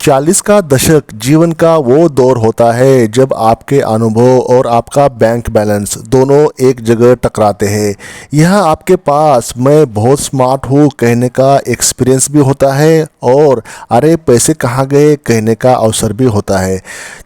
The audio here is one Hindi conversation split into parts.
40 का दशक जीवन का वो दौर होता है जब आपके अनुभव और आपका बैंक बैलेंस दोनों एक जगह टकराते हैं। यह आपके पास मैं बहुत स्मार्ट हूँ कहने का एक्सपीरियंस भी होता है और अरे पैसे कहाँ गए कहने का अवसर भी होता है।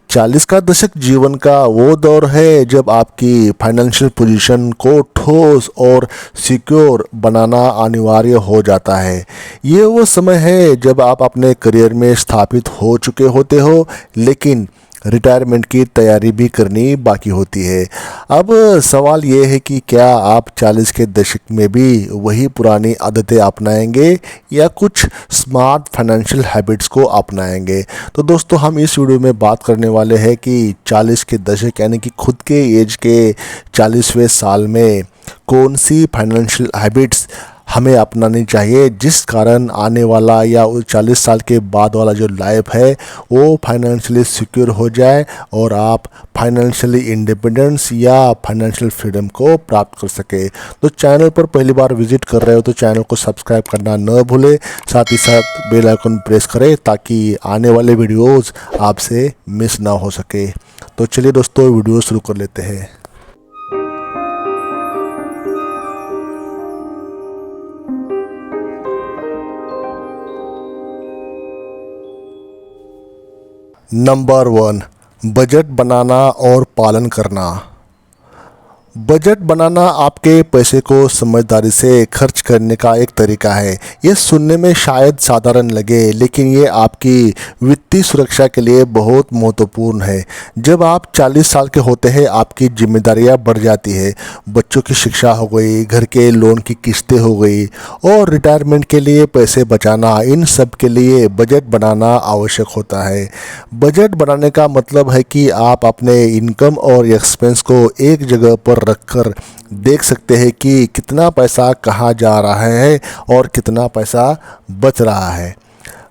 40 का दशक जीवन का वो दौर है जब आपकी फाइनेंशियल पोजीशन को ठोस और सिक्योर बनाना अनिवार्य हो जाता है। ये वो समय है जब आप अपने करियर में स्थापित हो चुके होते हो, लेकिन रिटायरमेंट की तैयारी भी करनी बाकी होती है। अब सवाल ये है कि क्या आप 40 के दशक में भी वही पुरानी आदतें अपनाएंगे या कुछ स्मार्ट फाइनेंशियल हैबिट्स को अपनाएंगे। तो दोस्तों, हम इस वीडियो में बात करने वाले हैं कि 40 के दशक यानी कि खुद के एज के 40वें साल में कौन सी फाइनेंशियल हैबिट्स हमें अपनानी चाहिए जिस कारण आने वाला या 40 साल के बाद वाला जो लाइफ है वो फाइनेंशियली सिक्योर हो जाए और आप फाइनेंशियली इंडिपेंडेंस या फाइनेंशियल फ्रीडम को प्राप्त कर सके। तो चैनल पर पहली बार विजिट कर रहे हो तो चैनल को सब्सक्राइब करना न भूलें, साथ ही साथ बेल आइकन प्रेस करें ताकि आने वाले वीडियोज़ आपसे मिस ना हो सके। तो चलिए दोस्तों, वीडियो शुरू कर लेते हैं। नंबर 1, बजट बनाना और पालन करना। बजट बनाना आपके पैसे को समझदारी से खर्च करने का एक तरीका है। ये सुनने में शायद साधारण लगे, लेकिन ये आपकी वित्तीय सुरक्षा के लिए बहुत महत्वपूर्ण है। जब आप 40 साल के होते हैं, आपकी जिम्मेदारियां बढ़ जाती है। बच्चों की शिक्षा हो गई, घर के लोन की किस्तें हो गई और रिटायरमेंट के लिए पैसे बचाना, इन सब के लिए बजट बनाना आवश्यक होता है। बजट बनाने का मतलब है कि आप अपने इनकम और एक्सपेंस को एक जगह पर रखकर देख सकते हैं कि कितना पैसा कहाँ जा रहा है और कितना पैसा बच रहा है।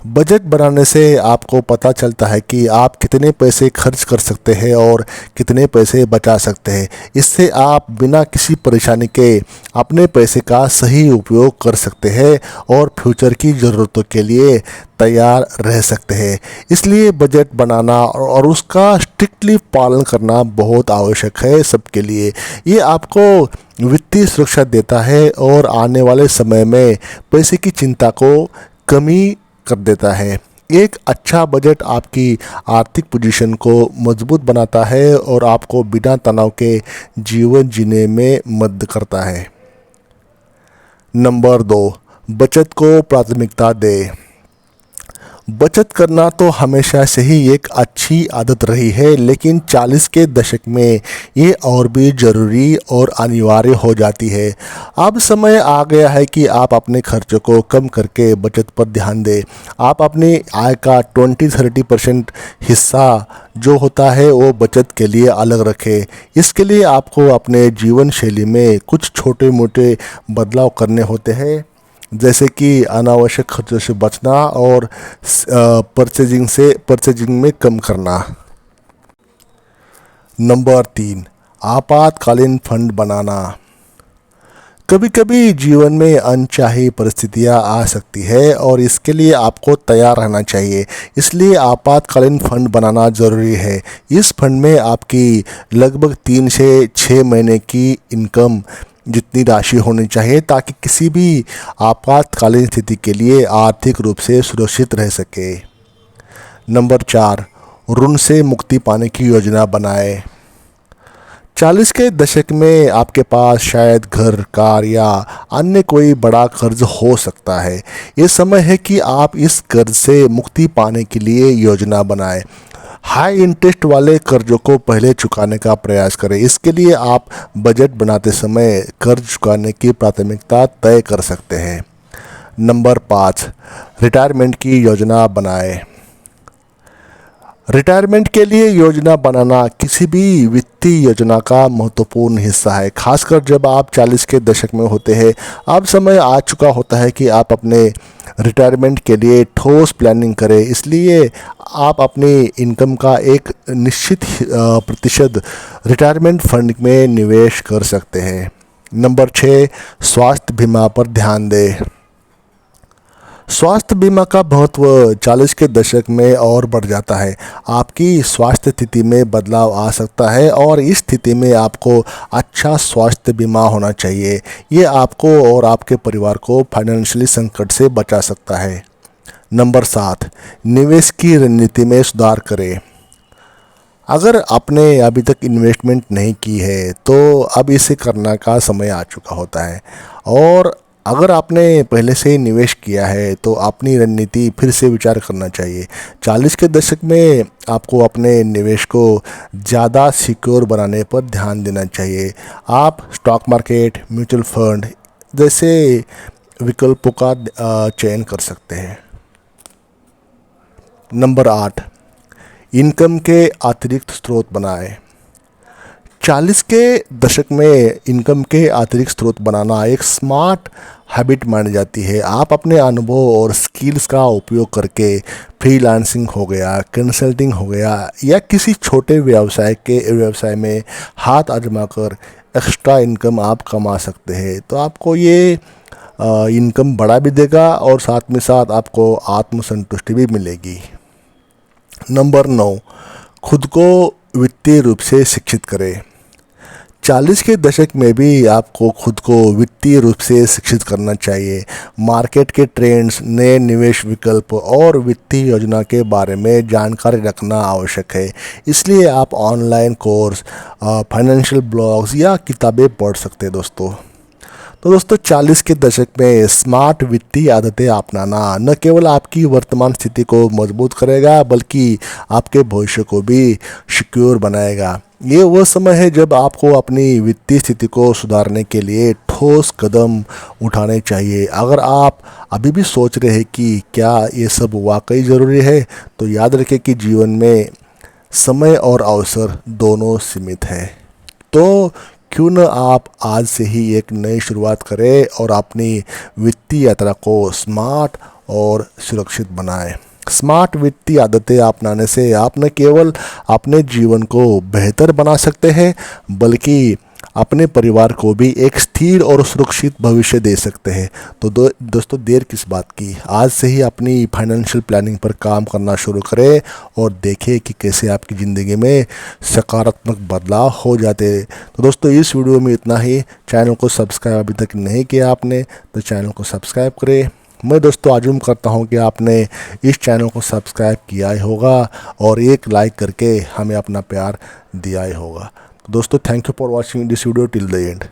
बजट बनाने से आपको पता चलता है कि आप कितने पैसे खर्च कर सकते हैं और कितने पैसे बचा सकते हैं। इससे आप बिना किसी परेशानी के अपने पैसे का सही उपयोग कर सकते हैं और फ्यूचर की ज़रूरतों के लिए तैयार रह सकते हैं। इसलिए बजट बनाना और उसका स्ट्रिक्टली पालन करना बहुत आवश्यक है सबके लिए। ये आपको वित्तीय सुरक्षा देता है और आने वाले समय में पैसे की चिंता को कमी कर देता है। एक अच्छा बजट आपकी आर्थिक पोजीशन को मजबूत बनाता है और आपको बिना तनाव के जीवन जीने में मदद करता है। नंबर 2, बचत को प्राथमिकता दें। बचत करना तो हमेशा से ही एक अच्छी आदत रही है, लेकिन 40 के दशक में ये और भी ज़रूरी और अनिवार्य हो जाती है। अब समय आ गया है कि आप अपने खर्चों को कम करके बचत पर ध्यान दें। आप अपनी आय का 20-30% हिस्सा जो होता है वो बचत के लिए अलग रखें। इसके लिए आपको अपने जीवन शैली में कुछ छोटे मोटे बदलाव करने होते हैं, जैसे कि अनावश्यक खर्चों से बचना और परचेजिंग में कम करना। नंबर 3, आपातकालीन फंड बनाना। कभी कभी जीवन में अनचाही परिस्थितियां आ सकती है और इसके लिए आपको तैयार रहना चाहिए। इसलिए आपातकालीन फंड बनाना ज़रूरी है। इस फंड में आपकी लगभग 3 से 6 महीने की इनकम जितनी राशि होनी चाहिए ताकि किसी भी आपातकालीन स्थिति के लिए आर्थिक रूप से सुरक्षित रह सके। नंबर 4, ऋण से मुक्ति पाने की योजना बनाएं। 40 के दशक में आपके पास शायद घर, कार या अन्य कोई बड़ा कर्ज हो सकता है। ये समय है कि आप इस कर्ज से मुक्ति पाने के लिए योजना बनाएं। हाई इंटरेस्ट वाले कर्जों को पहले चुकाने का प्रयास करें। इसके लिए आप बजट बनाते समय कर्ज चुकाने की प्राथमिकता तय कर सकते हैं। नंबर 5, रिटायरमेंट की योजना बनाएं। रिटायरमेंट के लिए योजना बनाना किसी भी वित्तीय योजना का महत्वपूर्ण हिस्सा है, खासकर जब आप 40 के दशक में होते हैं। अब समय आ चुका होता है कि आप अपने रिटायरमेंट के लिए ठोस प्लानिंग करें। इसलिए आप अपनी इनकम का एक निश्चित प्रतिशत रिटायरमेंट फंड में निवेश कर सकते हैं। नंबर 6, स्वास्थ्य बीमा पर ध्यान दें। स्वास्थ्य बीमा का महत्व 40 के दशक में और बढ़ जाता है। आपकी स्वास्थ्य स्थिति में बदलाव आ सकता है और इस स्थिति में आपको अच्छा स्वास्थ्य बीमा होना चाहिए। ये आपको और आपके परिवार को फाइनेंशियली संकट से बचा सकता है। नंबर 7, निवेश की रणनीति में सुधार करें। अगर आपने अभी तक इन्वेस्टमेंट नहीं की है तो अब इसे करने का समय आ चुका होता है, और अगर आपने पहले से ही निवेश किया है तो अपनी रणनीति फिर से विचार करना चाहिए। 40 के दशक में आपको अपने निवेश को ज़्यादा सिक्योर बनाने पर ध्यान देना चाहिए। आप स्टॉक मार्केट, म्यूचुअल फंड जैसे विकल्पों का चयन कर सकते हैं। नंबर 8, इनकम के अतिरिक्त स्रोत बनाएं। 40 के दशक में इनकम के अतिरिक्त स्रोत बनाना एक स्मार्ट हैबिट मानी जाती है। आप अपने अनुभव और स्किल्स का उपयोग करके फ्रीलांसिंग हो गया, कंसल्टिंग हो गया या किसी छोटे व्यवसाय में हाथ आजमा कर एक्स्ट्रा इनकम आप कमा सकते हैं। तो आपको ये इनकम बढ़ा भी देगा और साथ में साथ आपको आत्मसंतुष्टि भी मिलेगी। नंबर 9, खुद को वित्तीय रूप से शिक्षित करें। 40 के दशक में भी आपको खुद को वित्तीय रूप से शिक्षित करना चाहिए। मार्केट के ट्रेंड्स, नए निवेश विकल्प और वित्तीय योजना के बारे में जानकारी रखना आवश्यक है। इसलिए आप ऑनलाइन कोर्स, फाइनेंशियल ब्लॉग्स या किताबें पढ़ सकते हैं दोस्तों। तो दोस्तों 40 के दशक में स्मार्ट वित्तीय आदतें अपनाना न केवल आपकी वर्तमान स्थिति को मजबूत करेगा बल्कि आपके भविष्य को भी सिक्योर बनाएगा। ये वह समय है जब आपको अपनी वित्तीय स्थिति को सुधारने के लिए ठोस कदम उठाने चाहिए। अगर आप अभी भी सोच रहे हैं कि क्या ये सब वाकई ज़रूरी है, तो याद रखें कि जीवन में समय और अवसर दोनों सीमित हैं। तो क्यों न आप आज से ही एक नई शुरुआत करें और अपनी वित्तीय यात्रा को स्मार्ट और सुरक्षित बनाएं। स्मार्ट वित्तीय आदतें अपनाने से आप न केवल अपने जीवन को बेहतर बना सकते हैं बल्कि अपने परिवार को भी एक स्थिर और सुरक्षित भविष्य दे सकते हैं। तो दोस्तों देर किस बात की, आज से ही अपनी फाइनेंशियल प्लानिंग पर काम करना शुरू करें और देखें कि कैसे आपकी ज़िंदगी में सकारात्मक बदलाव हो जाते हैं। तो दोस्तों इस वीडियो में इतना ही। चैनल को सब्सक्राइब अभी तक नहीं किया आपने तो चैनल को सब्सक्राइब करें। मैं दोस्तों आजुम करता हूं कि आपने इस चैनल को सब्सक्राइब किया ही होगा और एक लाइक करके हमें अपना प्यार दिया ही होगा। दोस्तों thank you for watching this video till the end.